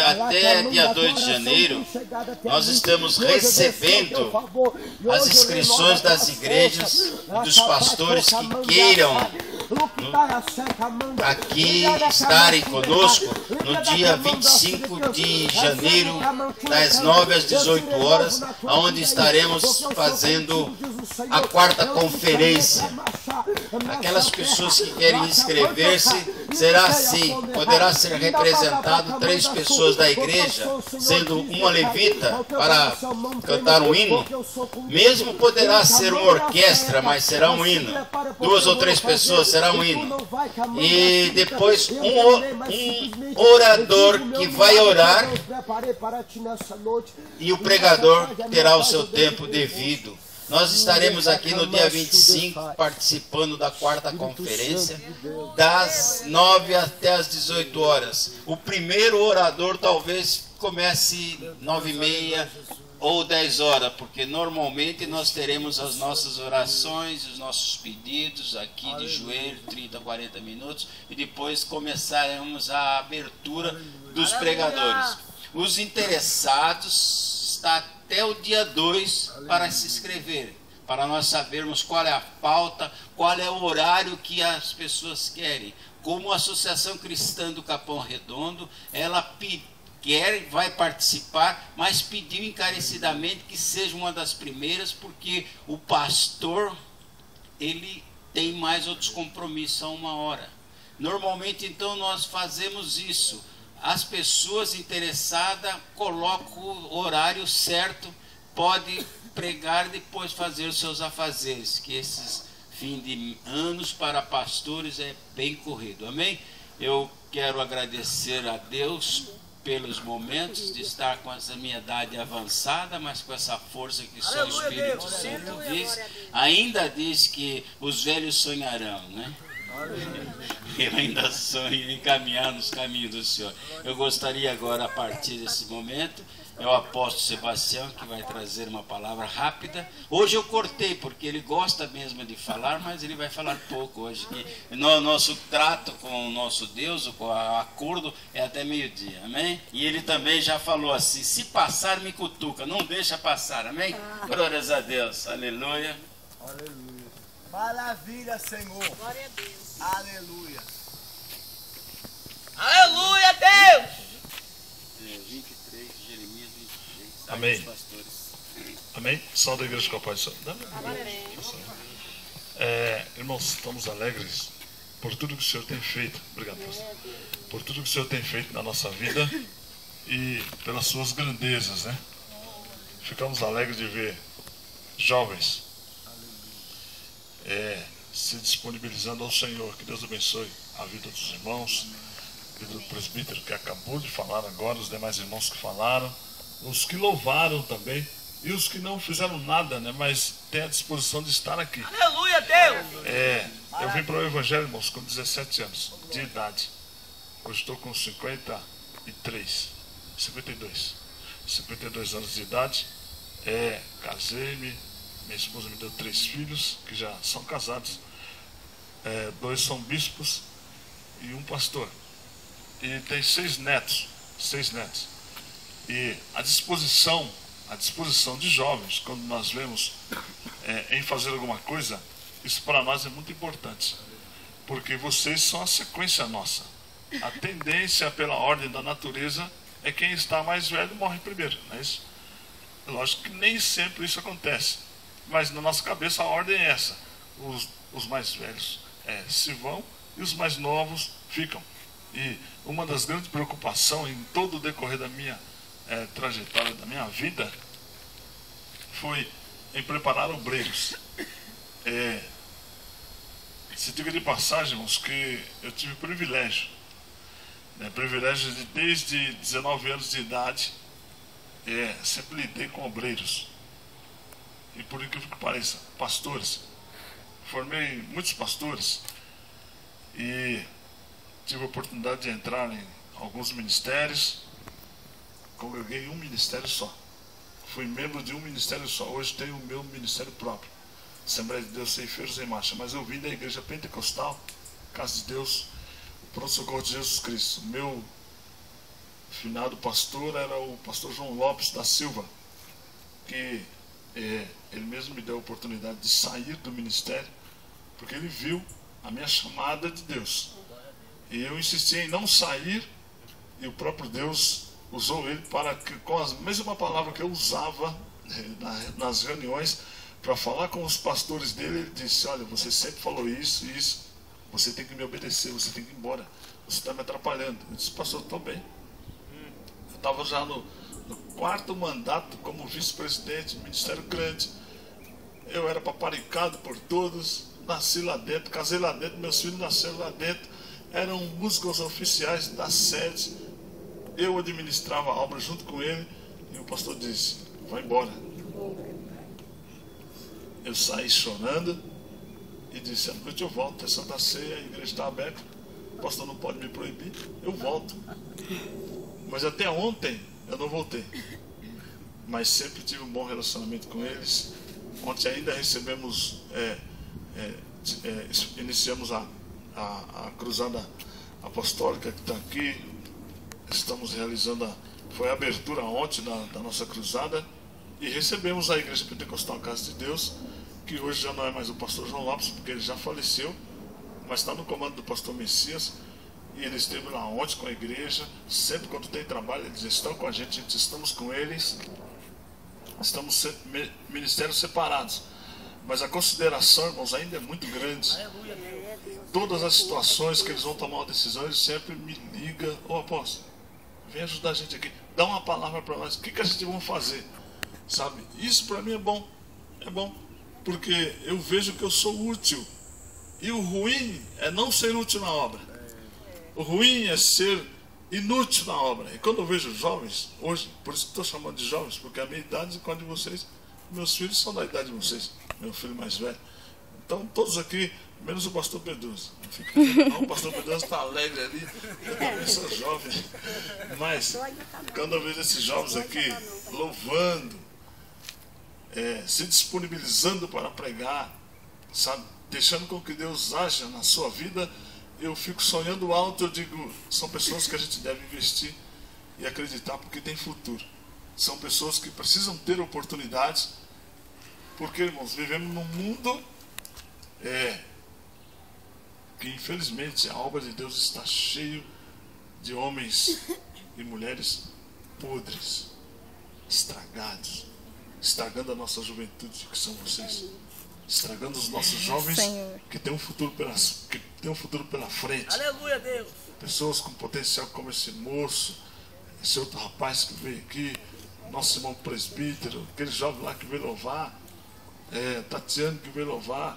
Até dia 2 de janeiro, nós estamos recebendo as inscrições das igrejas e dos pastores que queiram aqui estarem conosco no dia 25 de janeiro, das 9 às 18 horas, onde estaremos fazendo a quarta conferência. Aquelas pessoas que querem inscrever-se, será assim, poderá ser representado 3 pessoas da igreja, sendo uma levita para cantar um hino. Mesmo poderá ser uma orquestra, mas será um hino. 2 ou 3 pessoas, será um hino. E depois um orador que vai orar, e o pregador terá o seu tempo devido. Nós estaremos aqui no dia 25 participando da quarta conferência, das 9 até as 18 horas. O primeiro orador talvez comece 9h30 ou 10 horas, porque normalmente nós teremos as nossas orações, os nossos pedidos aqui de joelho, 30, 40 minutos, e depois começaremos a abertura dos pregadores. Os interessados está até o dia 2 para se inscrever, para nós sabermos qual é a pauta, qual é o horário que as pessoas querem. Como a Associação Cristã do Capão Redondo, ela vai participar, mas pediu encarecidamente que seja uma das primeiras, porque o pastor, ele tem mais outros compromissos a 1 hora. Normalmente, então, nós fazemos isso. As pessoas interessadas colocam o horário certo, pode pregar e depois fazer os seus afazeres, que esses fim de anos para pastores é bem corrido. Amém? Eu quero agradecer a Deus pelos momentos de estar com essa minha idade avançada, mas com essa força que só o Espírito Santo diz. Ainda diz que os velhos sonharão, né? Eu ainda sonho em caminhar nos caminhos do Senhor. Eu gostaria agora, a partir desse momento, é o apóstolo Sebastião que vai trazer uma palavra rápida. Hoje eu cortei, porque ele gosta mesmo de falar, mas ele vai falar pouco hoje. No nosso trato com o nosso Deus, o acordo, é até meio-dia, amém? E ele também já falou assim: se passar, me cutuca, não deixa passar, amém? Glórias a Deus, aleluia. Aleluia. Maravilha, Senhor. Glória a Deus. Aleluia. Aleluia, Deus. 23, Jeremias 23. Amém. Amém? Salve a igreja com a paz do Senhor. Irmãos, estamos alegres por tudo que o Senhor tem feito. Obrigado, pastor. Por tudo que o Senhor tem feito na nossa vida e pelas suas grandezas, né? Ficamos alegres de ver jovens se disponibilizando ao Senhor. Que Deus abençoe a vida dos irmãos, a vida do presbítero que acabou de falar agora, os demais irmãos que falaram, os que louvaram também e os que não fizeram nada, né, mas têm a disposição de estar aqui. Aleluia, Deus. Eu vim para o Evangelho, irmãos, com 17 anos de idade. Hoje estou com 52 anos de idade. Casei-me, minha esposa me deu 3 filhos que já são casados. 2 são bispos e 1 pastor. E tem 6 netos. E a disposição de jovens, quando nós vemos em fazer alguma coisa, isso para nós é muito importante. Porque vocês são a sequência nossa. A tendência pela ordem da natureza é quem está mais velho morre primeiro, não é isso? Lógico que nem sempre isso acontece. Mas na nossa cabeça a ordem é essa: os mais velhos se vão e os mais novos ficam. E uma das grandes preocupações em todo o decorrer da minha trajetória, da minha vida, foi em preparar obreiros. Se diga de passagem, irmãos, que eu tive privilégio de desde 19 anos de idade, sempre lidei com obreiros. E por incrível que pareça, pastores. Formei muitos pastores e tive a oportunidade de entrar em alguns ministérios. Congreguei em um ministério só. Fui membro de um ministério só. Hoje tenho o meu ministério próprio, Assembleia de Deus Ceifeiros em Marcha. Mas eu vim da igreja pentecostal, Casa de Deus, o Pronto Socorro de Jesus Cristo. finado pastor era o pastor João Lopes da Silva, que ele mesmo me deu a oportunidade de sair do ministério, porque ele viu a minha chamada de Deus. E eu insisti em não sair, e o próprio Deus usou ele para que, com a mesma palavra que eu usava nas reuniões, para falar com os pastores dele, ele disse: olha, você sempre falou isso e isso, você tem que me obedecer, você tem que ir embora, você está me atrapalhando. Eu disse: pastor, estou bem. Eu estava já no 4º mandato como vice-presidente, ministério grande. Eu era paparicado por todos, nasci lá dentro, casei lá dentro, meus filhos nasceram lá dentro, eram músicos oficiais da sede. Eu administrava a obra junto com ele, e o pastor disse: vai embora. Eu saí chorando e disse: à noite eu volto, é Santa Ceia, a igreja está aberta, o pastor não pode me proibir, eu volto. Mas até ontem eu não voltei, mas sempre tive um bom relacionamento com eles. Ontem ainda recebemos, iniciamos a cruzada apostólica que está aqui. Estamos realizando, foi a abertura ontem da nossa cruzada, e recebemos a Igreja Pentecostal Casa de Deus, que hoje já não é mais o pastor João Lopes, porque ele já faleceu, mas está no comando do pastor Messias. E ele esteve lá ontem com a igreja. Sempre quando tem trabalho, eles estão com a gente estamos com eles. Estamos ministérios separados, mas a consideração, irmãos, ainda é muito grande. Todas as situações que eles vão tomar uma decisão, eles sempre me ligam: ô apóstolo, vem ajudar a gente aqui, dá uma palavra para nós, o que a gente vai fazer? Sabe, isso para mim é bom, porque eu vejo que eu sou útil. E o ruim é não ser útil na obra. O ruim é ser inútil na obra. E quando eu vejo jovens, hoje, por isso que estou chamando de jovens, porque a minha idade com a de vocês, meus filhos são da idade de vocês, meu filho mais velho. Então todos aqui, menos o pastor Pedroso. Não, o pastor Pedroso está alegre ali, eu também sou jovem. Mas quando eu vejo esses jovens aqui louvando, se disponibilizando para pregar, sabe, deixando com que Deus haja na sua vida, eu fico sonhando alto. Eu digo: são pessoas que a gente deve investir e acreditar, porque tem futuro. São pessoas que precisam ter oportunidades, porque, irmãos, vivemos num mundo que infelizmente a obra de Deus está cheio de homens e mulheres podres, estragados, estragando a nossa juventude, que são vocês, estragando os nossos jovens, Senhor, que tem um futuro pela frente. Aleluia, Deus. Pessoas com potencial como esse moço, esse outro rapaz que veio aqui, nosso irmão presbítero, aquele jovem lá que veio louvar, Tatiana que veio louvar,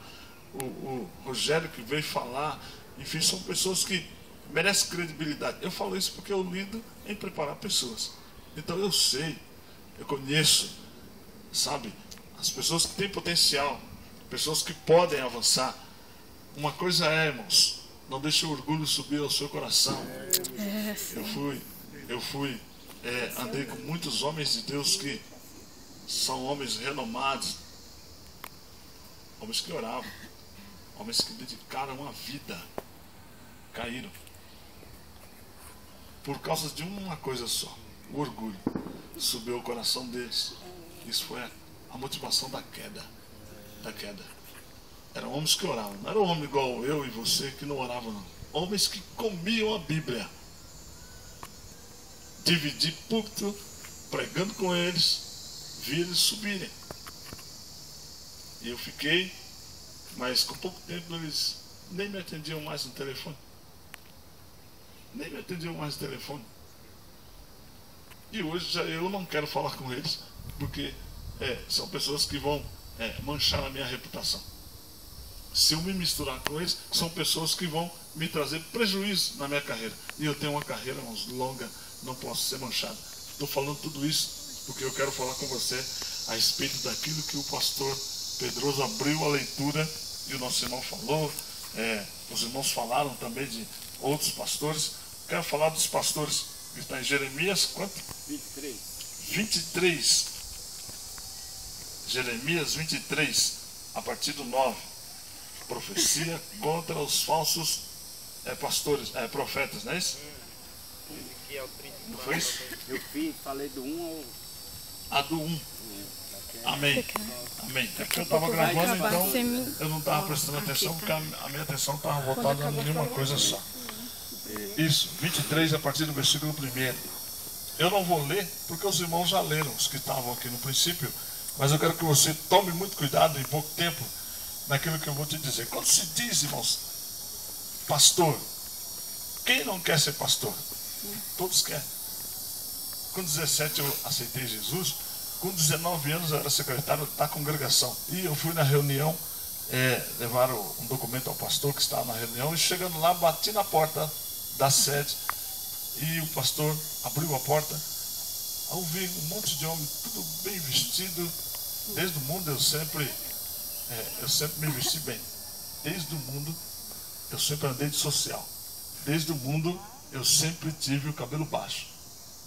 o Rogério que veio falar. Enfim, são pessoas que merecem credibilidade. Eu falo isso porque eu lido em preparar pessoas. Então eu sei, eu conheço, sabe, as pessoas que têm potencial, pessoas que podem avançar. Uma coisa é, irmãos, não deixe o orgulho subir ao seu coração. Andei com muitos homens de Deus que são homens renomados, homens que oravam, homens que dedicaram a vida, caíram por causa de uma coisa só: o orgulho. Subiu o coração deles. Isso foi a motivação da queda. Eram homens que oravam, não era um homem igual eu e você que não oravam, não. Homens que comiam a Bíblia. Dividi púlpito, pregando com eles, vi eles subirem. E eu fiquei, mas com pouco tempo eles nem me atendiam mais no telefone. E hoje já eu não quero falar com eles, porque são pessoas que vão manchar a minha reputação. Se eu me misturar com eles, são pessoas que vão me trazer prejuízo na minha carreira. E eu tenho uma carreira, irmãos, longa, não posso ser manchado. Estou falando tudo isso porque eu quero falar com você a respeito daquilo que o pastor Pedroso abriu a leitura e o nosso irmão falou. Os irmãos falaram também de outros pastores. Quero falar dos pastores que está em Jeremias, quanto? 23. Jeremias 23, a partir do 9. Profecia contra os falsos profetas, não é isso? Não foi isso? Eu falei do 1 A do 1. Amém. Amém. É porque eu estava gravando, então eu não estava prestando atenção, porque a minha atenção estava voltada em uma coisa só. Isso, 23 a partir do versículo 1. Eu não vou ler, porque os irmãos já leram, os que estavam aqui no princípio, mas eu quero que você tome muito cuidado em pouco tempo naquilo que eu vou te dizer. Quando se diz, irmãos, pastor, quem não quer ser pastor? Todos querem. Com 17 eu aceitei Jesus, com 19 anos eu era secretário da congregação. E eu fui na reunião, levaram um documento ao pastor que estava na reunião, e chegando lá, bati na porta da sede, e o pastor abriu a porta. Eu vi um monte de homem, tudo bem vestido. Desde o mundo eu sempre me vesti bem. Desde o mundo eu sempre andei de social. Desde o mundo eu sempre tive o cabelo baixo.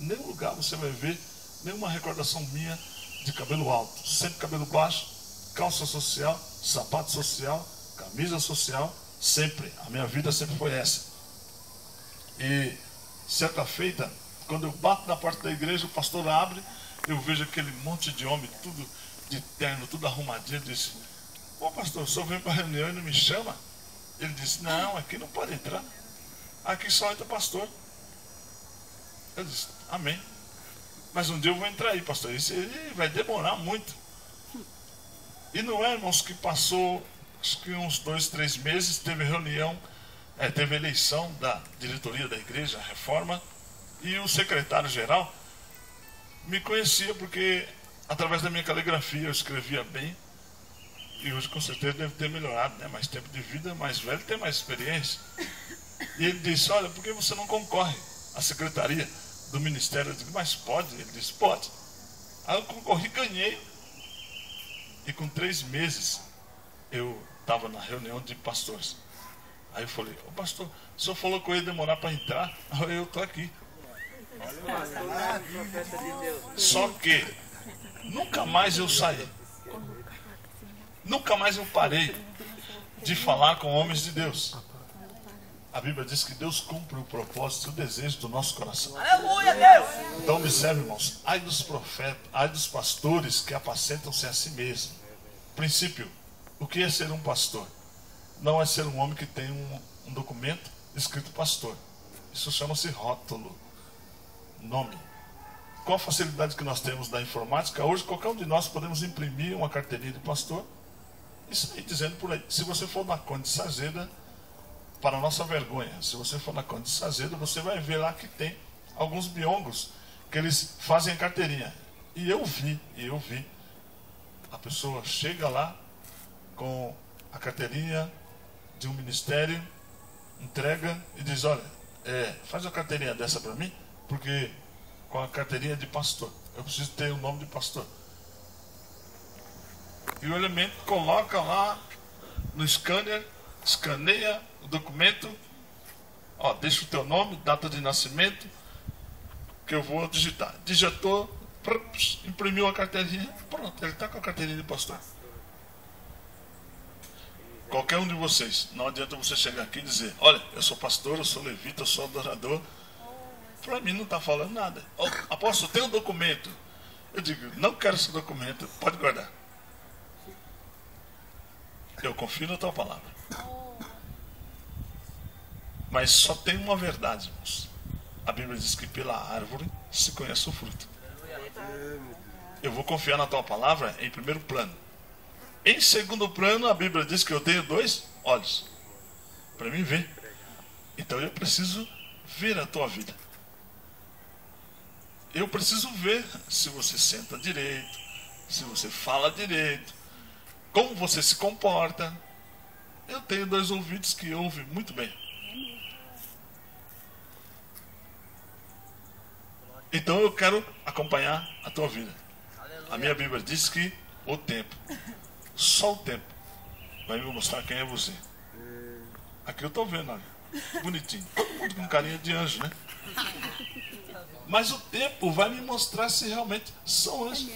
Em nenhum lugar você vai ver nenhuma recordação minha de cabelo alto. Sempre cabelo baixo, calça social, sapato social, camisa social, sempre. A minha vida sempre foi essa. E certa feita, quando eu bato na porta da igreja, o pastor abre, eu vejo aquele monte de homem, tudo de terno, tudo arrumadinho. Eu disse: ô pastor, o senhor vem para a reunião e não me chama? Ele disse: não, aqui não pode entrar. Aqui só entra pastor. Eu disse: amém. Mas um dia eu vou entrar aí, pastor. Isso vai demorar muito. E não é, irmãos, que passou, acho que uns 2, 3 meses, teve reunião, teve eleição da diretoria da igreja, a reforma, e o secretário-geral me conhecia porque, através da minha caligrafia, eu escrevia bem. E hoje, com certeza, deve ter melhorado, né? Mais tempo de vida, mais velho, tem mais experiência. E ele disse: olha, por que você não concorre à secretaria do ministério? Eu disse: mas pode? Ele disse: pode. Aí eu concorri, ganhei. E com 3 meses, eu estava na reunião de pastores. Aí eu falei: ô pastor, o senhor falou que eu ia demorar para entrar? Aí eu estou aqui. Só que nunca mais eu saí. Nunca mais eu parei de falar com homens de Deus. A Bíblia diz que Deus cumpre o propósito e o desejo do nosso coração. Aleluia, Deus! Então observe, irmãos, ai dos profetas, ai dos pastores que apacentam-se a si mesmos. Princípio: o que é ser um pastor? Não é ser um homem que tem um documento escrito pastor. Isso chama-se rótulo, nome. Com a facilidade que nós temos da informática, hoje qualquer um de nós podemos imprimir uma carteirinha de pastor. Isso aí dizendo por aí. Se você for na Conde de Sazeda, para nossa vergonha, se você for na Conde de Sazeda, você vai ver lá que tem alguns biongos que eles fazem a carteirinha. E eu vi. A pessoa chega lá com a carteirinha de um ministério, entrega e diz: olha, faz uma carteirinha dessa para mim, porque com a carteirinha de pastor, eu preciso ter o nome de pastor. E o elemento coloca lá no scanner, escaneia o documento, deixa o teu nome, data de nascimento, que eu vou digitar. Digitou, imprimiu a carteirinha, pronto, ele está com a carteirinha de pastor. Qualquer um de vocês, não adianta você chegar aqui e dizer: olha, eu sou pastor, eu sou levita, eu sou adorador. Para mim não está falando nada. Apóstolo, tem um documento. Eu digo: não quero esse documento, pode guardar. Eu confio na tua palavra. Mas só tem uma verdade, irmãos. A Bíblia diz que pela árvore se conhece o fruto. Eu vou confiar na tua palavra em primeiro plano. Em segundo plano, a Bíblia diz que eu tenho 2 olhos para mim ver. Então eu preciso ver a tua vida. Eu preciso ver se você senta direito, se você fala direito, como você se comporta. Eu tenho 2 ouvidos que ouvem muito bem. Então eu quero acompanhar a tua vida. A minha Bíblia diz que o tempo, só o tempo, vai me mostrar quem é você. Aqui eu estou vendo, olha, bonitinho, todo mundo com carinha de anjo, né? Mas o tempo vai me mostrar se realmente são anjos.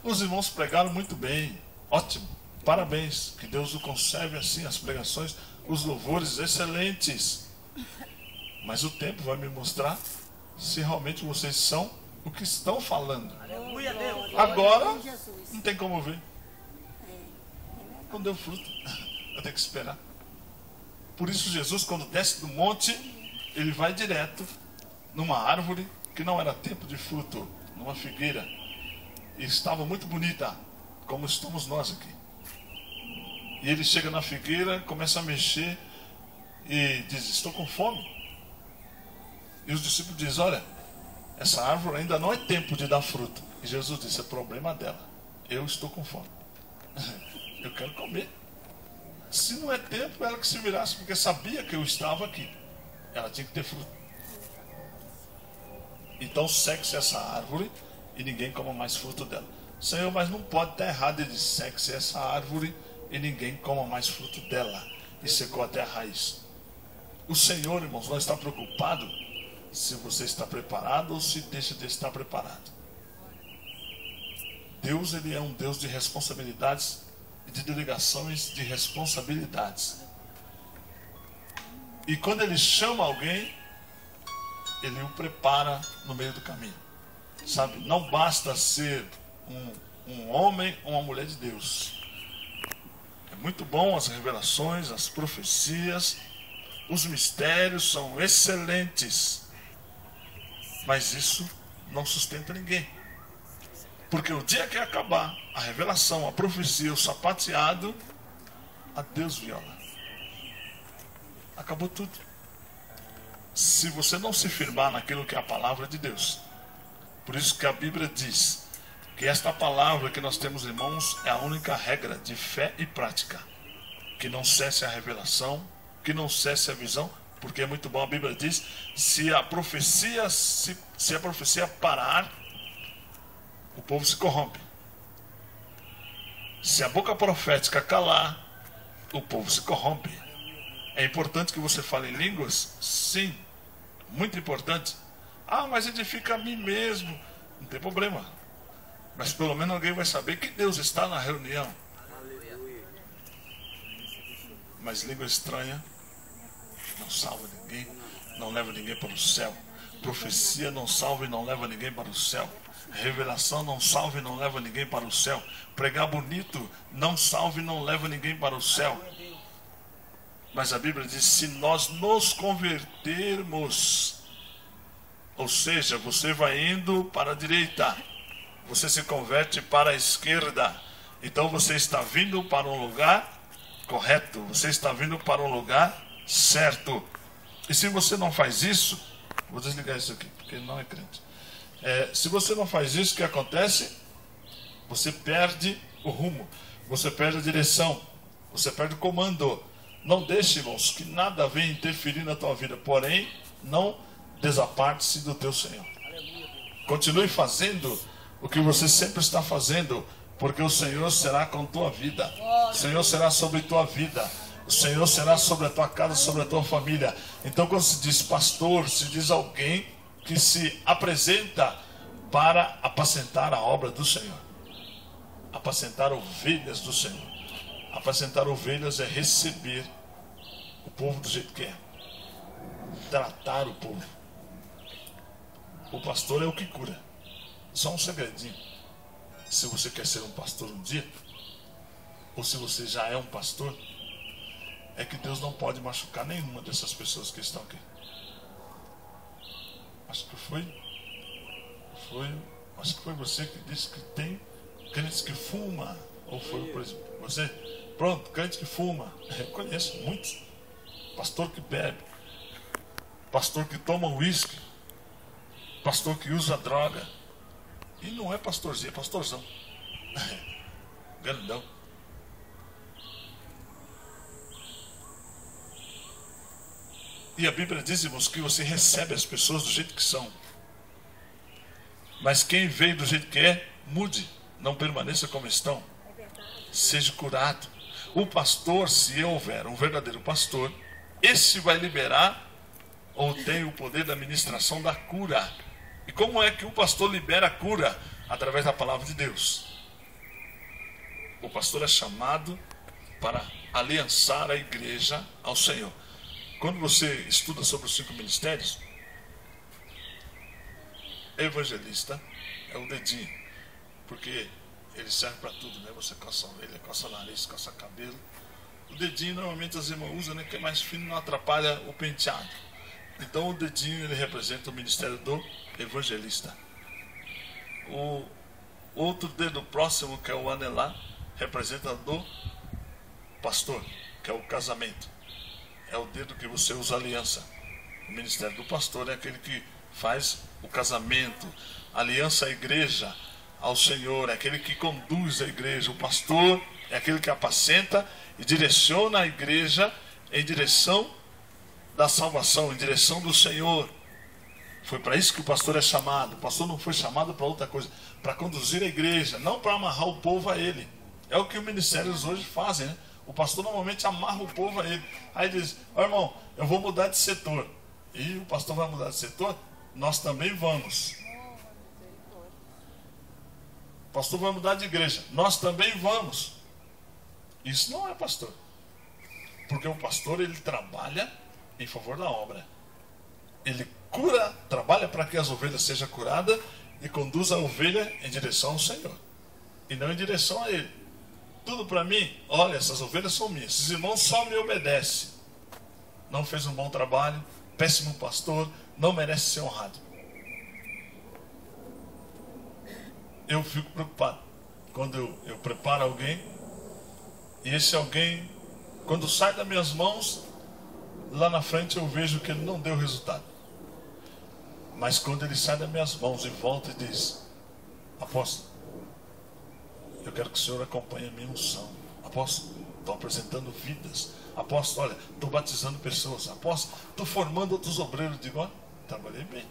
Os irmãos pregaram muito bem, ótimo, parabéns, que Deus o conserve assim, as pregações, os louvores excelentes. Mas o tempo vai me mostrar se realmente vocês são o que estão falando. Aleluia, Deus. Agora, não tem como ver. Não deu fruto. Eu tenho que esperar. Por isso Jesus, quando desce do monte, ele vai direto numa árvore que não era tempo de fruto, numa figueira. E estava muito bonita, como estamos nós aqui. E ele chega na figueira, começa a mexer e diz: estou com fome. E os discípulos dizem: olha, essa árvore ainda não é tempo de dar fruto. E Jesus disse: é problema dela. Eu estou com fome. Eu quero comer. Se não é tempo, ela que se virasse, porque sabia que eu estava aqui. Ela tinha que ter fruto. Então seque-se essa árvore e ninguém coma mais fruto dela. Senhor, mas não pode estar errado. Ele disse: seque-se essa árvore e ninguém coma mais fruto dela. E secou até a raiz. O Senhor, irmãos, não está preocupado se você está preparado ou se deixa de estar preparado. Deus, ele é um Deus de responsabilidades e de delegações de responsabilidades. E quando ele chama alguém, ele o prepara no meio do caminho. Sabe, não basta ser um homem ou uma mulher de Deus. É muito bom as revelações, as profecias, os mistérios são excelentes. Mas isso não sustenta ninguém. Porque o dia que acabar a revelação, a profecia, o sapateado, a Deus viola. Acabou tudo. Se você não se firmar naquilo que é a palavra de Deus. Por isso que a Bíblia diz que esta palavra que nós temos, irmãos, é a única regra de fé e prática. Que não cesse a revelação, que não cesse a visão. Porque é muito bom, a Bíblia diz: se a profecia parar, o povo se corrompe. Se a boca profética calar, o povo se corrompe. É importante que você fale em línguas? Sim, muito importante. Ah, mas edifica a mim mesmo. Não tem problema. Mas pelo menos alguém vai saber que Deus está na reunião. Mas língua estranha não salva ninguém, não leva ninguém para o céu. Profecia não salva e não leva ninguém para o céu. Revelação não salva e não leva ninguém para o céu. Pregar bonito não salva e não leva ninguém para o céu. Mas a Bíblia diz: se nós nos convertermos, ou seja, você vai indo para a direita, você se converte para a esquerda, então você está vindo para um lugar correto, você está vindo para um lugar certo. E se você não faz isso, vou desligar isso aqui, porque ele não é crente. Se você não faz isso, o que acontece? Você perde o rumo, você perde a direção, você perde o comando. Não deixe, irmãos, que nada venha interferir na tua vida, porém, não desaparte-se do teu Senhor. Continue fazendo o que você sempre está fazendo, porque o Senhor será com tua vida, o Senhor será sobre tua vida, o Senhor será sobre a tua casa, sobre a tua família. Então, quando se diz pastor, se diz alguém que se apresenta para apacentar a obra do Senhor, apacentar ovelhas do Senhor. Apacentar ovelhas é receber o povo do jeito que é, tratar o povo. O pastor é o que cura. Só um segredinho: se você quer ser um pastor um dia, ou se você já é um pastor, é que Deus não pode machucar nenhuma dessas pessoas que estão aqui. Acho que foi você que disse que tem crentes que fuma, ou foi o presidente? Você? Pronto, crente que fuma. Eu conheço muitos. Pastor que bebe, pastor que toma uísque, pastor que usa droga. E não é pastorzinho, é pastorzão. Grandão. E a Bíblia diz, irmãos, que você recebe as pessoas do jeito que são. Mas quem veio do jeito que é, mude, não permaneça como estão. Seja curado. O pastor, se houver um verdadeiro pastor, esse vai liberar ou tem o poder da ministração da cura. E como é que o pastor libera a cura? Através da palavra de Deus. O pastor é chamado para aliançar a igreja ao Senhor. quando você estuda sobre os 5 ministérios, evangelista é o dedinho, porque ele serve para tudo, né? Você coça a orelha, coça o nariz, coça o cabelo. O dedinho normalmente as irmãs usam, né? Que é mais fino, não atrapalha o penteado. Então o dedinho ele representa o ministério do evangelista. O outro dedo próximo, que é o anelar, representa do pastor, que é o casamento. É o dedo que você usa aliança. O ministério do pastor é aquele que faz o casamento, aliança à igreja, ao Senhor, é aquele que conduz a igreja. O pastor é aquele que apacenta e direciona a igreja em direção da salvação, em direção do Senhor. Foi para isso que o pastor é chamado. O pastor não foi chamado para outra coisa, para conduzir a igreja, não para amarrar o povo a ele. É o que os ministérios hoje fazem, né? O pastor normalmente amarra o povo a ele. Aí diz: ó, irmão, eu vou mudar de setor. E o pastor vai mudar de setor, nós também vamos. O pastor vai mudar de igreja, nós também vamos. Isso não é pastor. Porque o pastor, ele trabalha em favor da obra. Ele cura, trabalha para que as ovelhas sejam curadas e conduz a ovelha em direção ao Senhor. E não em direção a ele. Tudo para mim, olha, essas ovelhas são minhas. Esses irmãos só me obedecem. Não fez um bom trabalho, péssimo pastor, não merece ser honrado. Eu fico preocupado quando eu preparo alguém e esse alguém, quando sai das minhas mãos, lá na frente eu vejo que ele não deu resultado. Mas quando ele sai das minhas mãos e volta e diz: apóstolo, eu quero que o senhor acompanhe a minha unção. Apóstolo, estou apresentando vidas. Apóstolo, olha, estou batizando pessoas. Apóstolo, estou formando outros obreiros. Digo: ó, trabalhei bem.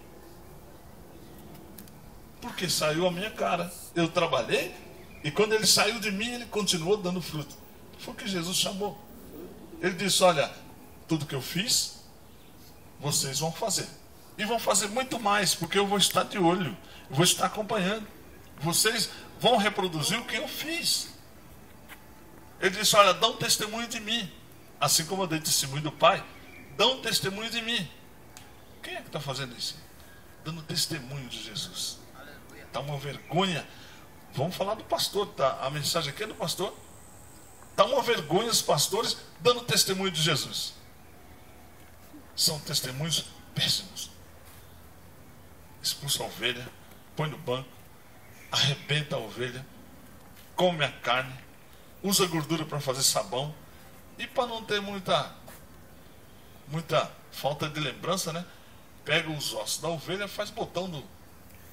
Porque saiu a minha cara. Eu trabalhei e quando ele saiu de mim, ele continuou dando fruto. Foi o que Jesus chamou. Ele disse: olha, tudo que eu fiz, vocês vão fazer. E vão fazer muito mais, porque eu vou estar de olho. Eu vou estar acompanhando. Vocês vão reproduzir o que eu fiz. Ele disse: olha, dão testemunho de mim. Assim como eu dei testemunho do Pai, dão testemunho de mim. Quem é que está fazendo isso? Dando testemunho de Jesus. Está uma vergonha. Vamos falar do pastor, tá? A mensagem aqui é do pastor. Está uma vergonha os pastores dando testemunho de Jesus. São testemunhos péssimos. Expulsa a ovelha, põe no banco, arrebenta a ovelha, come a carne, usa gordura para fazer sabão, e para não ter muita falta de lembrança, né? Pega os ossos da ovelha, faz botão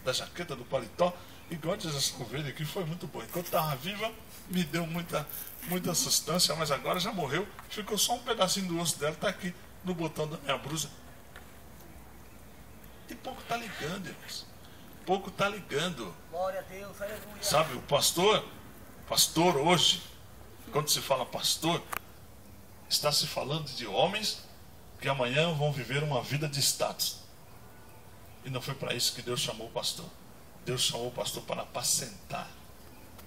da jaqueta, do paletó, e guarda essa ovelha aqui, foi muito boa. Enquanto estava viva, me deu muita sustância, mas agora já morreu, ficou só um pedacinho do osso dela, está aqui no botão da minha blusa. E pouco está ligando, irmãos. Pouco está ligando. Glória a Deus, aleluia. Sabe, o pastor hoje, quando se fala pastor, está se falando de homens que amanhã vão viver uma vida de status. E não foi para isso que Deus chamou o pastor. Deus chamou o pastor para apacentar,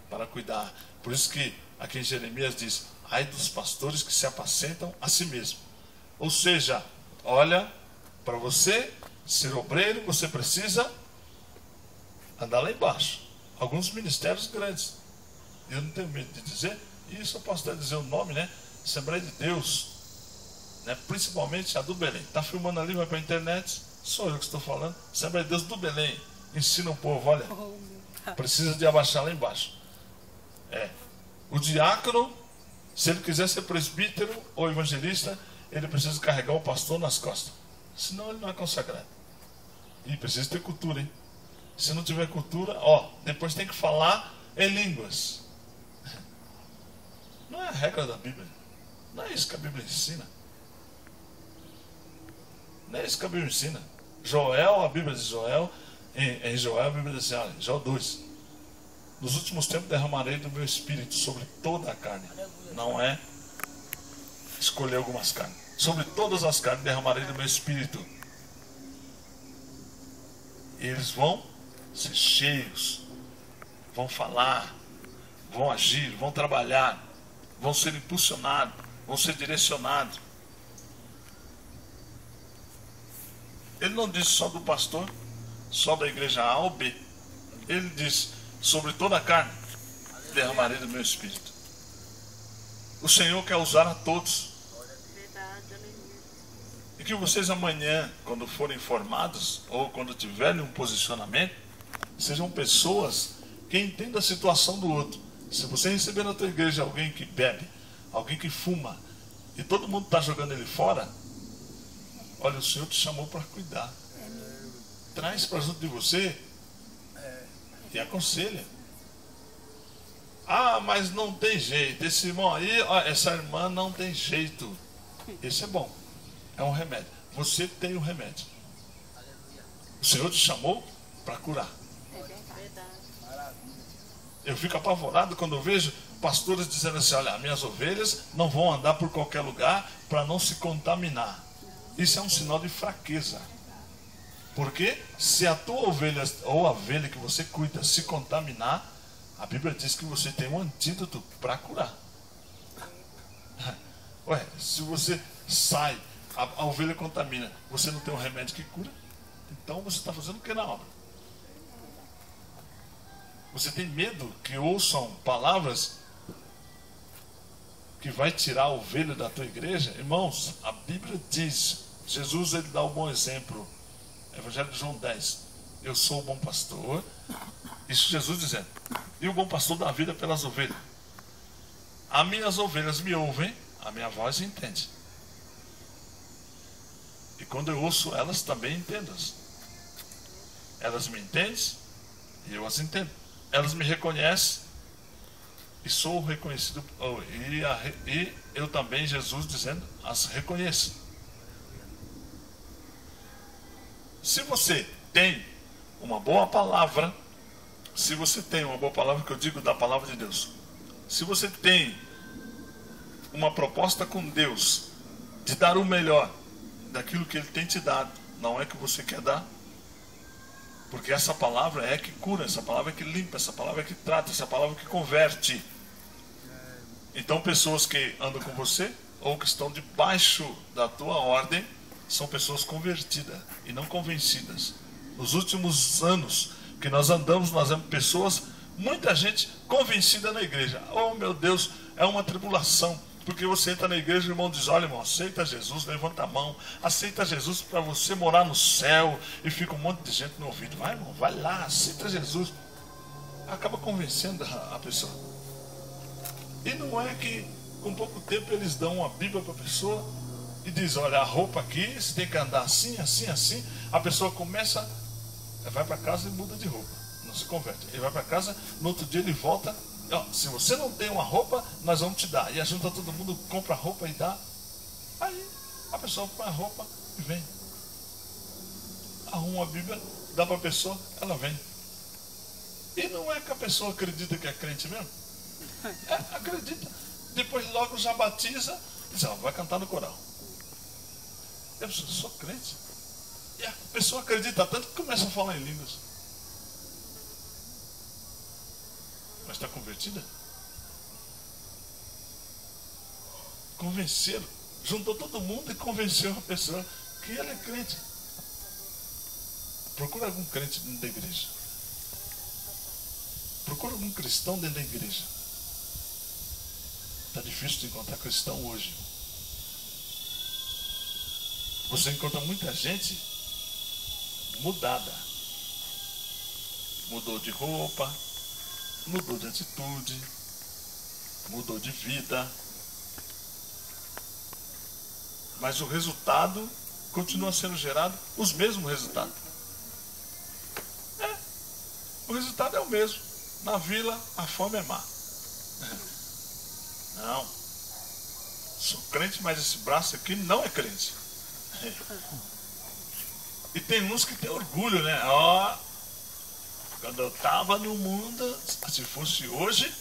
para cuidar. Por isso que aqui em Jeremias diz: ai dos pastores que se apacentam a si mesmo. Ou seja, olha, para você ser obreiro, você precisa andar lá embaixo. Alguns ministérios grandes. Eu não tenho medo de dizer, e isso eu posso até dizer o nome, né? Assembleia de Deus, né? Principalmente a do Belém. Está filmando ali, vai para a internet, sou eu que estou falando. Assembleia de Deus do Belém. Ensina o povo, olha, precisa de abaixar lá embaixo. O diácono, se ele quiser ser presbítero ou evangelista, ele precisa carregar o pastor nas costas. Senão ele não é consagrado. E precisa ter cultura, hein? Se não tiver cultura, depois tem que falar em línguas. Não é a regra da Bíblia. Não é isso que a Bíblia ensina. Não é isso que a Bíblia ensina. Joel, a Bíblia diz Joel, em Joel a Bíblia diz assim, Joel 2. Nos últimos tempos derramarei do meu espírito sobre toda a carne. Não é escolher algumas carnes. Sobre todas as carnes derramarei do meu espírito. E eles vão ser cheios, vão falar, vão agir, vão trabalhar, vão ser impulsionados, vão ser direcionados. Ele não disse só do pastor, só da igreja A ou B. Ele diz, sobre toda a carne, derramarei do meu espírito. O Senhor quer usar a todos. E que vocês amanhã, quando forem formados, ou quando tiverem um posicionamento, sejam pessoas que entendam a situação do outro. Se você receber na tua igreja alguém que bebe, alguém que fuma, e todo mundo está jogando ele fora, olha, o Senhor te chamou para cuidar. Traz para junto de você e aconselha. Ah, mas não tem jeito. Esse irmão aí, ó, essa irmã não tem jeito. Esse é bom. É um remédio. Você tem o remédio. O Senhor te chamou para curar. Eu fico apavorado quando eu vejo pastores dizendo assim, olha, minhas ovelhas não vão andar por qualquer lugar para não se contaminar. Isso é um sinal de fraqueza. Porque se a tua ovelha ou a ovelha que você cuida se contaminar, a Bíblia diz que você tem um antídoto para curar. Ué, se você sai, a ovelha contamina, você não tem um remédio que cura? Então você está fazendo o que na obra? Você tem medo que ouçam palavras que vai tirar a ovelha da tua igreja? Irmãos, a Bíblia diz, Jesus ele dá um bom exemplo. Evangelho de João 10. Eu sou o bom pastor. Isso Jesus dizendo. E o bom pastor dá a vida pelas ovelhas. As minhas ovelhas me ouvem, a minha voz entende. E quando eu ouço elas também entendem. Elas me entendem e eu as entendo. Elas me reconhecem e sou reconhecido. E eu também, Jesus dizendo, as reconheço. Se você tem uma boa palavra, se você tem uma boa palavra que eu digo da palavra de Deus, se você tem uma proposta com Deus de dar o melhor daquilo que Ele tem te dado, não é que você quer dar, porque essa palavra é que cura, essa palavra é que limpa, essa palavra é que trata, essa palavra é que converte. Então pessoas que andam com você ou que estão debaixo da tua ordem são pessoas convertidas e não convencidas. Nos últimos anos que nós andamos, nós vemos pessoas, muita gente convencida na igreja. Oh meu Deus, é uma tribulação. Porque você entra na igreja e o irmão diz, olha irmão, aceita Jesus, levanta a mão, aceita Jesus para você morar no céu. E fica um monte de gente no ouvido, vai irmão, vai lá, aceita Jesus. Acaba convencendo a pessoa. E não é que com pouco tempo eles dão uma Bíblia para a pessoa e diz, olha, a roupa aqui, você tem que andar assim, assim, assim. A pessoa começa, vai para casa e muda de roupa, não se converte. Ele vai para casa, no outro dia ele volta. Se você não tem uma roupa, nós vamos te dar. E a junta todo mundo compra roupa e dá. Aí a pessoa põe a roupa e vem. Arruma a Bíblia, dá para a pessoa, ela vem. E não é que a pessoa acredita que é crente mesmo? Acredita. Depois logo já batiza e diz, vai cantar no coral. Eu sou crente. E a pessoa acredita tanto que começa a falar em línguas. Mas está convertida? Convenceram. Juntou todo mundo e convenceu a pessoa que ela é crente. Procura algum crente dentro da igreja. Procura algum cristão dentro da igreja. Está difícil de encontrar cristão hoje. Você encontra muita gente mudada. Mudou de roupa, mudou de atitude, mudou de vida. Mas o resultado continua sendo gerado, os mesmos resultados. O resultado é o mesmo. Na vila, a fome é má. Não. Sou crente, mas esse braço aqui não é crente. E tem uns que tem orgulho, né? Ó, quando eu estava no mundo, se fosse hoje,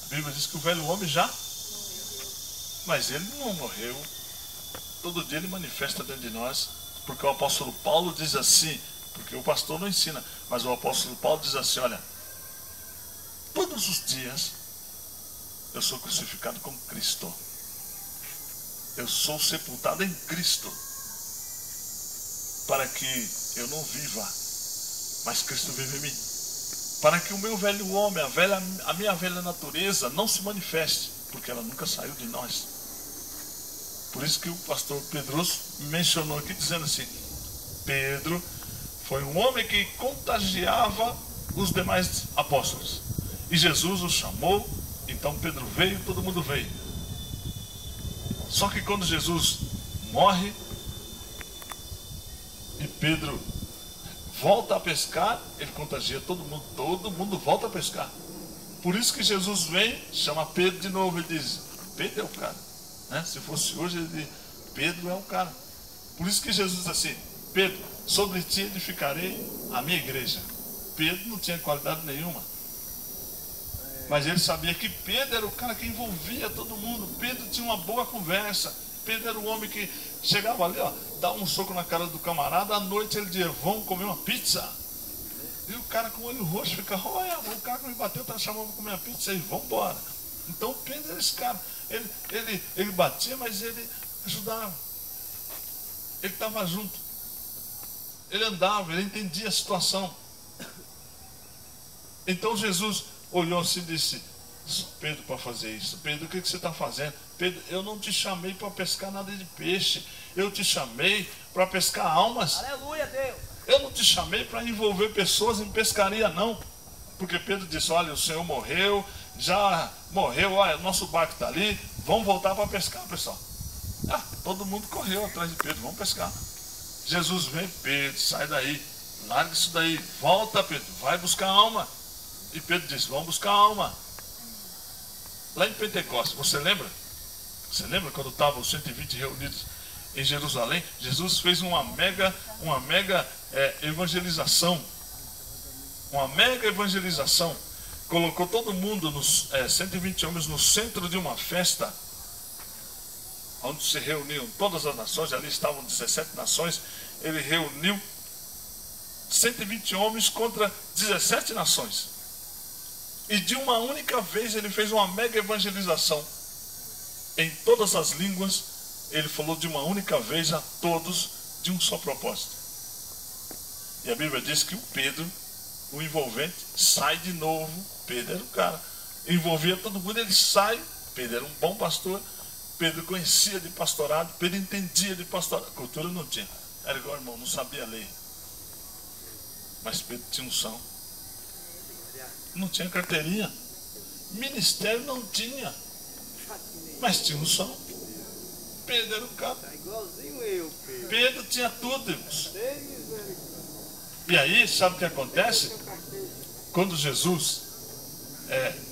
a Bíblia diz que o velho homem já, mas ele não morreu. Todo dia ele manifesta dentro de nós, porque o apóstolo Paulo diz assim, porque o pastor não ensina, mas o apóstolo Paulo diz assim, olha, todos os dias eu sou crucificado com Cristo. Eu sou sepultado em Cristo. para que eu não viva, mas Cristo vive em mim. Para que o meu velho homem, a minha velha natureza não se manifeste, porque ela nunca saiu de nós. Por isso que o pastor Pedroso mencionou aqui, dizendo assim, Pedro foi um homem que contagiava os demais apóstolos. E Jesus o chamou, então Pedro veio, todo mundo veio. Só que quando Jesus morre, e Pedro volta a pescar, ele contagia todo mundo volta a pescar. Por isso que Jesus vem, chama Pedro de novo e diz, Pedro é o cara. Né? Se fosse hoje, ele diz, Pedro é o cara. Por isso que Jesus diz assim, Pedro, sobre ti edificarei a minha igreja. Pedro não tinha qualidade nenhuma. Mas ele sabia que Pedro era o cara que envolvia todo mundo. Pedro tinha uma boa conversa. Pedro era o homem que chegava ali, ó, dava um soco na cara do camarada, à noite ele dizia, vamos comer uma pizza. E o cara com o olho roxo fica, olha, o cara que me bateu está chamando para comer uma pizza e vamos embora. Então Pedro era esse cara. Ele batia, mas ele ajudava. Ele estava junto. Ele andava, ele entendia a situação. Então Jesus olhou assim e disse, Pedro, para fazer isso. Pedro, o que você está fazendo? Pedro, eu não te chamei para pescar nada de peixe. Eu te chamei para pescar almas. Aleluia, Deus. Eu não te chamei para envolver pessoas em pescaria, não. Porque Pedro disse, olha, o Senhor morreu, já morreu, olha, nosso barco está ali, vamos voltar para pescar, pessoal. Todo mundo correu atrás de Pedro, vamos pescar. Jesus vem, Pedro, sai daí, larga isso daí, volta, Pedro, vai buscar alma. E Pedro disse, vamos buscar alma. Lá em Pentecostes, você lembra? Você lembra quando estavam os 120 reunidos em Jerusalém? Jesus fez uma mega evangelização. Uma mega evangelização. Colocou todo mundo, 120 homens, no centro de uma festa, onde se reuniam todas as nações. Ali estavam 17 nações. Ele reuniu 120 homens contra 17 nações. E de uma única vez ele fez uma mega evangelização. Em todas as línguas, ele falou de uma única vez a todos de um só propósito. E a Bíblia diz que o Pedro, o envolvente, sai de novo. Pedro era o cara. Envolvia todo mundo, ele sai. Pedro era um bom pastor. Pedro conhecia de pastorado. Pedro entendia de pastorado. Cultura não tinha. Era igual irmão, não sabia ler. Mas Pedro tinha unção. Não tinha carteirinha. Ministério não tinha. Mas tinha unção. Pedro era o cara. Igualzinho eu, Pedro. Pedro tinha tudo, irmãos. E aí, sabe o que acontece? Quando Jesus,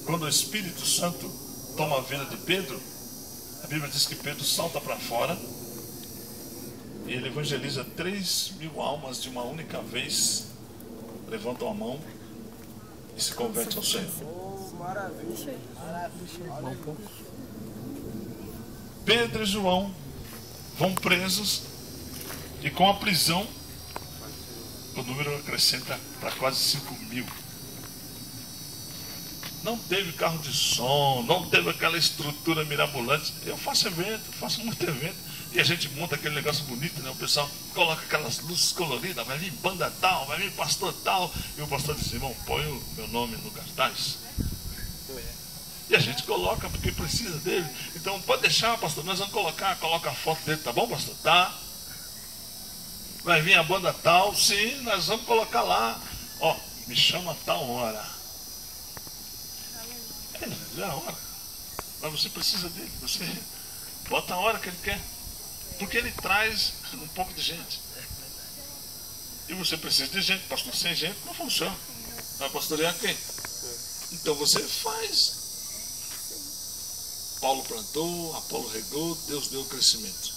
quando o Espírito Santo toma a vida de Pedro, a Bíblia diz que Pedro salta para fora e ele evangeliza 3.000 almas de uma única vez. Levantam a mão e se converte ao Senhor. Pedro e João vão presos e com a prisão o número acrescenta para quase 5.000. Não teve carro de som, não teve aquela estrutura mirabolante. Eu faço evento, faço muito evento. E a gente monta aquele negócio bonito, né? O pessoal coloca aquelas luzes coloridas, vai vir banda tal, vai vir pastor tal. E o pastor diz, irmão, põe o meu nome no cartaz. E a gente coloca porque precisa dele. Então pode deixar, pastor, nós vamos coloca a foto dele, tá bom, pastor? Tá. Vai vir a banda tal, sim, nós vamos colocar lá. Ó, me chama a tal hora. Já é a hora. Mas você precisa dele, você bota a hora que ele quer. Porque ele traz um pouco de gente. E você precisa de gente, pastor. Sem gente não funciona. Vai pastorear quem? Então você faz. Paulo plantou, Apolo regou, Deus deu o crescimento.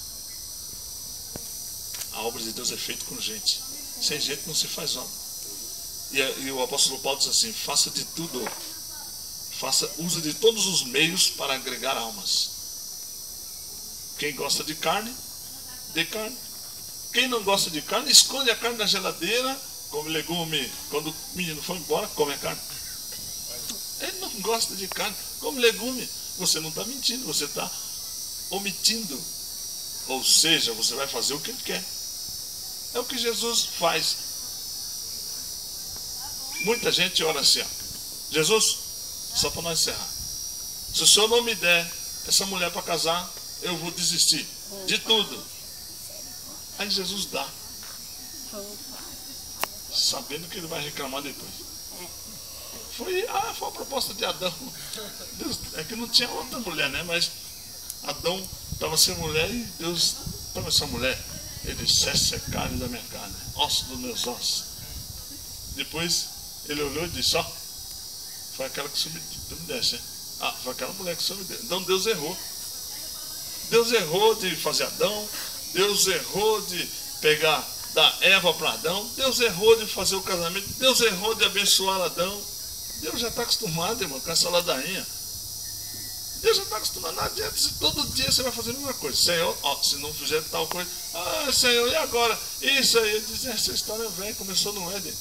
A obra de Deus é feita com gente. Sem gente não se faz obra. E o apóstolo Paulo diz assim, faça de tudo. Use de todos os meios para agregar almas. Quem gosta de carne, dê carne. Quem não gosta de carne, esconde a carne na geladeira, come legume. Quando o menino for embora, come a carne. Ele não gosta de carne, come legume. Você não está mentindo, você está omitindo. Ou seja, você vai fazer o que ele quer. É o que Jesus faz. Muita gente ora assim, ó. Jesus, só para nós encerrar. Se o Senhor não me der essa mulher para casar, eu vou desistir de tudo. Aí Jesus dá, sabendo que ele vai reclamar depois. Foi a proposta de Adão. Deus, é que não tinha outra mulher, né? Mas Adão estava sem mulher e Deus estava essa mulher. Ele disse, essa é carne da minha carne, osso dos meus ossos. Depois ele olhou e disse, ó, foi aquela que me desse, hein? Ah, foi aquela mulher que me desse. Então Deus errou. Deus errou de fazer Adão. Deus errou de pegar, dar Eva para Adão. Deus errou de fazer o casamento. Deus errou de abençoar Adão. Deus já está acostumado, irmão, com essa ladainha. Deus já está acostumado. Não adianta, se todo dia você vai fazer a mesma coisa. Senhor, ó, se não fizer tal coisa, ah, Senhor, e agora? Isso aí, ele diz, essa história vem, começou no Éden.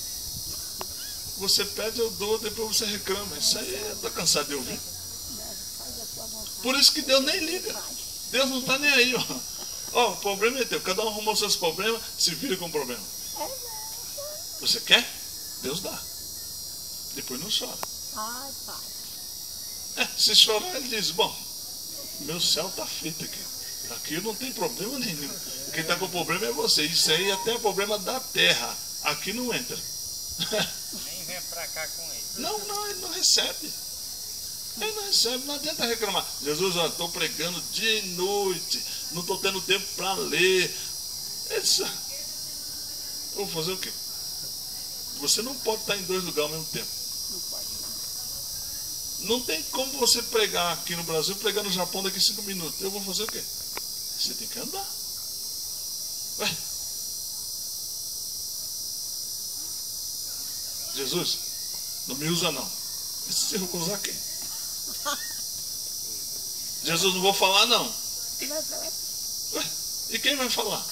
Você pede, eu dou, depois você reclama. Isso aí eu estou cansado de ouvir. Por isso que Deus nem liga. Deus não está nem aí, ó. Ó, o problema é teu. Cada um arrumou seus problemas, se vira com o problema. Você quer? Deus dá. Depois não chora. Se chorar, ele diz, bom, meu céu está feito aqui. Aqui não tem problema nenhum. Quem está com problema é você. Isso aí até é problema da terra. Aqui não entra. Nem vem pra cá com ele. Não, ele não recebe. Ele não recebe, não adianta reclamar. Jesus, eu estou pregando dia e noite, não estou tendo tempo para ler. Eu vou fazer o quê? Você não pode estar em dois lugares ao mesmo tempo. Não tem como você pregar aqui no Brasil, pregar no Japão daqui a 5 minutos. Eu vou fazer o quê? Você tem que andar. Ué? Jesus, não me usa não. Você vai usar quem? Jesus, não vou falar não. Ué, e quem vai falar?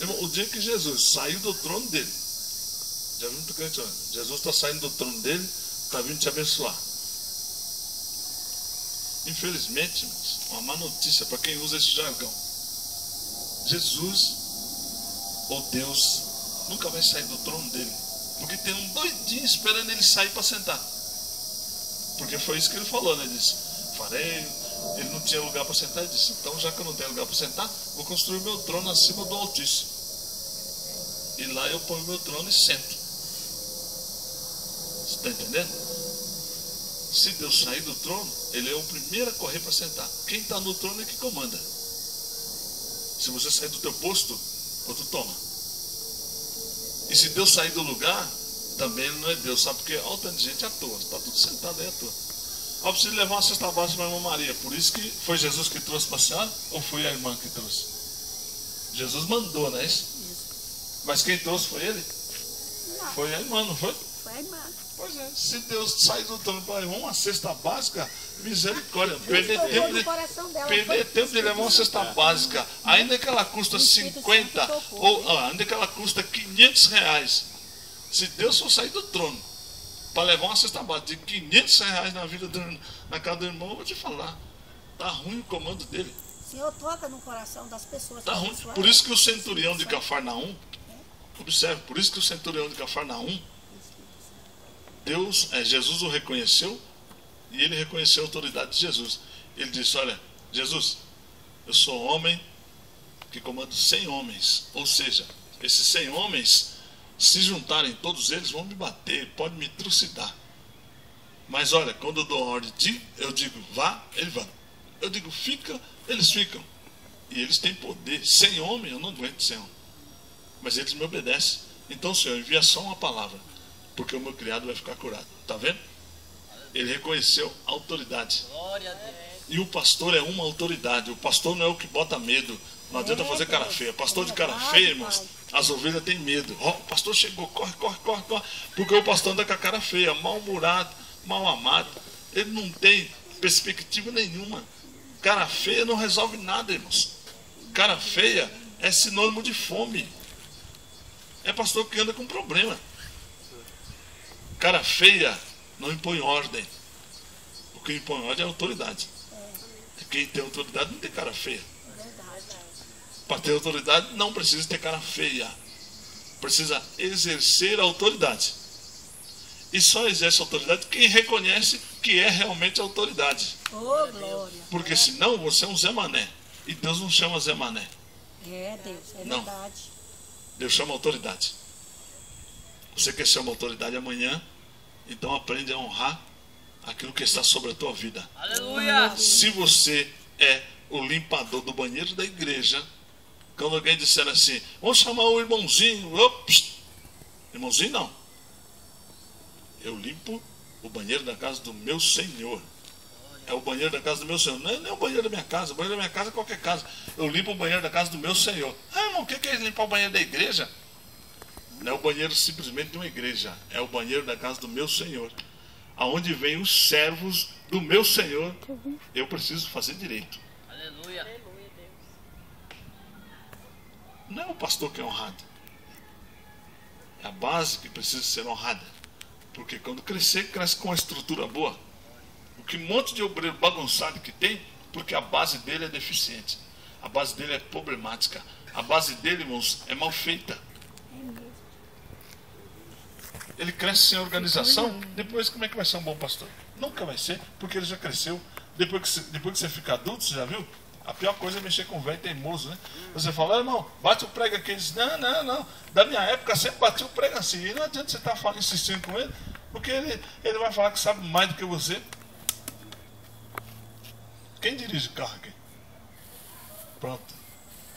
Irmão, o dia que Jesus saiu do trono dele, já viu muito crente, olha, Jesus está saindo do trono dele, está vindo te abençoar. Infelizmente, irmãos, uma má notícia para quem usa esse jargão. Jesus, ou Deus, nunca vai sair do trono dele, porque tem um doidinho esperando ele sair para sentar. Porque foi isso que ele falou, né? Ele disse, farei. Ele não tinha lugar para sentar, ele disse, então já que eu não tenho lugar para sentar, vou construir meu trono acima do Altíssimo. E lá eu ponho meu trono e sento. Você está entendendo? Se Deus sair do trono, ele é o primeiro a correr para sentar. Quem está no trono é que comanda. Se você sair do teu posto, outro toma. E se Deus sair do lugar, também ele não é Deus, sabe? Porque olha o tanto de gente à toa, está tudo sentado aí à toa. Eu preciso levar uma cesta básica para a irmã Maria. Por isso que foi Jesus que trouxe para a senhora ou foi a irmã que trouxe? Jesus mandou, não é isso? Mas quem trouxe foi ele? Não. Foi a irmã, não foi? Foi a irmã. Pois é, se Deus sair do trono para a irmã, uma cesta básica, misericórdia. Perder tempo de levar uma cesta básica, ainda que ela custa 50, ou ainda que ela custa 500 reais. Se Deus for sair do trono para levar uma cesta básica de 500 reais na casa do irmão, eu vou te falar. Está ruim o comando dele. O Senhor toca no coração das pessoas. Está ruim. Por isso que o centurião de Cafarnaum, observe, por isso que o centurião de Cafarnaum, Jesus o reconheceu e ele reconheceu a autoridade de Jesus. Ele disse, olha, Jesus, eu sou homem que comando 100 homens. Ou seja, esses 100 homens, se juntarem todos eles, vão me bater, podem me trucidar. Mas olha, quando eu dou ordem, eu digo, vá, ele vai. Eu digo, fica, eles ficam. E eles têm poder. 100 homens, eu não aguento 100 homens. Mas eles me obedecem. Então, Senhor, envia só uma palavra, porque o meu criado vai ficar curado. Está vendo? Ele reconheceu a autoridade. Glória a Deus. E o pastor é uma autoridade. O pastor não é o que bota medo. Não adianta fazer cara feia. Pastor de cara feia, irmãos, as ovelhas têm medo. Ó, o pastor chegou, corre. Porque o pastor anda com a cara feia, mal-humorado, mal-amado. Ele não tem perspectiva nenhuma. Cara feia não resolve nada, irmãos. Cara feia é sinônimo de fome. É pastor que anda com problema. Cara feia não impõe ordem. O que impõe ordem é a autoridade. Quem tem autoridade não tem cara feia. Para ter autoridade não precisa ter cara feia. precisa exercer a autoridade. E só exerce a autoridade quem reconhece que é realmente a autoridade. Ô, glória. Porque senão você é um Zé Mané. E Deus não chama Zé Mané. É, Deus, é Não. verdade. Deus chama autoridade. Você quer ser uma autoridade amanhã? Então aprende a honrar aquilo que está sobre a tua vida. Aleluia. Se você é o limpador do banheiro da igreja, quando alguém disser assim, vamos chamar o irmãozinho, irmãozinho não. Eu limpo o banheiro da casa do meu Senhor. É o banheiro da casa do meu Senhor. Não é nem o banheiro da minha casa. O banheiro da minha casa é qualquer casa. Eu limpo o banheiro da casa do meu Senhor. Ah, irmão, o que é limpar o banheiro da igreja? Não é o banheiro simplesmente de uma igreja. É o banheiro da casa do meu Senhor. Aonde vem os servos do meu Senhor. Eu preciso fazer direito. Aleluia. Não é o pastor que é honrado. É a base que precisa ser honrada. Porque quando crescer, cresce com uma estrutura boa. O que um monte de obreiro bagunçado que tem, porque a base dele é deficiente. A base dele é problemática. A base dele, irmãos, é mal feita. Ele cresce sem organização, depois como é que vai ser um bom pastor? Nunca vai ser, porque ele já cresceu. Depois que você fica adulto, você já viu? A pior coisa é mexer com o velho teimoso, né? Você fala, irmão, bate o prego aqui. Ele diz, não. Da minha época sempre bati o prego assim. E não adianta você estar insistindo com ele, porque ele vai falar que sabe mais do que você. Quem dirige o carro aqui? Pronto.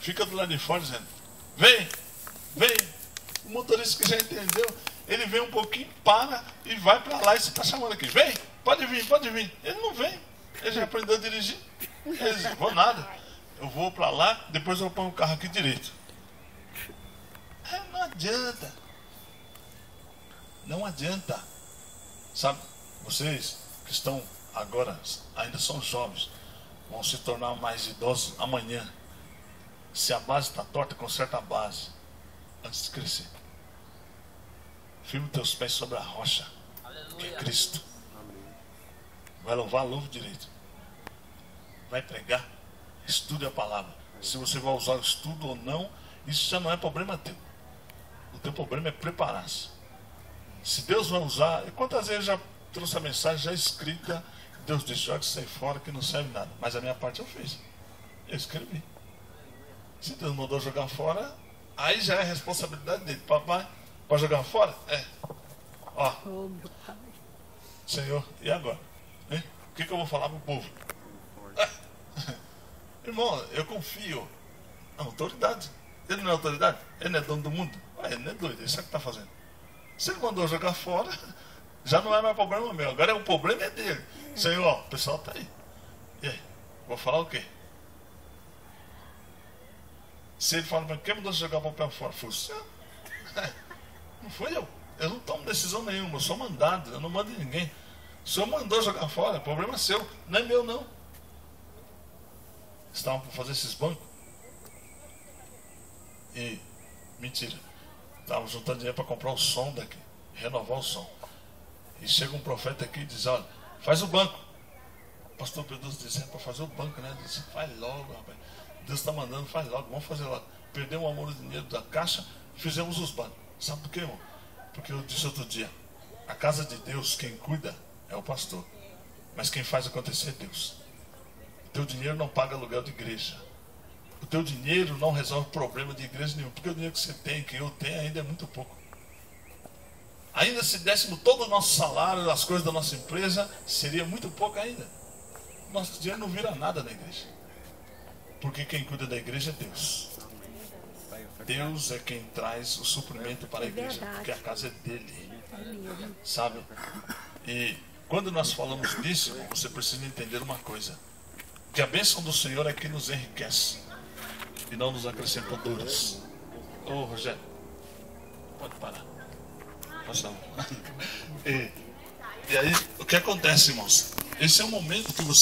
Fica do lado de fora dizendo, vem. O motorista que já entendeu, ele vem um pouquinho, para e vai para lá e você está chamando aqui. Vem, pode vir. Ele não vem. Ele já aprendeu a dirigir. Ele diz, vou nada. Eu vou para lá, depois eu ponho o carro aqui direito. Não adianta. Não adianta. Sabe, vocês que estão agora, ainda são jovens, vão se tornar mais idosos amanhã. Se a base está torta, conserta a base antes de crescer. Firme teus pés sobre a rocha, que é Cristo. Vai louvar, louve direito. Vai pregar, estude a palavra. Se você vai usar o estudo ou não, isso já não é problema teu. O teu problema é preparar-se. Se Deus vai usar, e quantas vezes eu já trouxe a mensagem já escrita, Deus disse, joga isso aí fora que não serve nada. Mas a minha parte eu fiz. Eu escrevi. Se Deus mandou jogar fora, aí já é responsabilidade dele. Papai, para jogar fora? É. Ó. Senhor, e agora? Hein? O que eu vou falar para o povo? Irmão, eu confio na autoridade. Ele não é autoridade? Ele não é dono do mundo? Ele não é doido, ele sabe o que está fazendo. Se ele mandou jogar fora, já não é mais problema meu. Agora o problema é dele. Senhor, ó, o pessoal está aí. E aí? Vou falar o quê? Se ele fala para mim, quem mandou jogar o papel fora? Foi o senhor. Não foi eu. Eu não tomo decisão nenhuma, eu sou mandado, eu não mando em ninguém. O senhor mandou jogar fora, o problema é seu, não é meu não. Estavam para fazer esses bancos. E, mentira, estavam juntando dinheiro para comprar o som daqui, renovar o som. E chega um profeta aqui e diz, olha, faz o banco. O pastor Pedro disse, é para fazer o banco, né? Ele disse, faz logo, rapaz. Deus está mandando, faz logo, vamos fazer logo. Perdemos o amor do dinheiro da caixa, fizemos os bancos. Sabe por quê, irmão? Porque eu disse outro dia, a casa de Deus, quem cuida é o pastor. Mas quem faz acontecer é Deus. O teu dinheiro não paga aluguel de igreja. O teu dinheiro não resolve problema de igreja nenhum. Porque o dinheiro que você tem, que eu tenho, ainda é muito pouco. Ainda se dessemos todo o nosso salário, as coisas da nossa empresa, seria muito pouco ainda. Nosso dinheiro não vira nada na igreja. Porque quem cuida da igreja é Deus. Deus é quem traz o suprimento para a igreja, porque a casa é dele. Sabe? E quando nós falamos disso, você precisa entender uma coisa. Que a bênção do Senhor é que nos enriquece e não nos acrescenta dores. Ô, Rogério, pode parar. Passa não. E aí, o que acontece, irmãos? Esse é o momento que você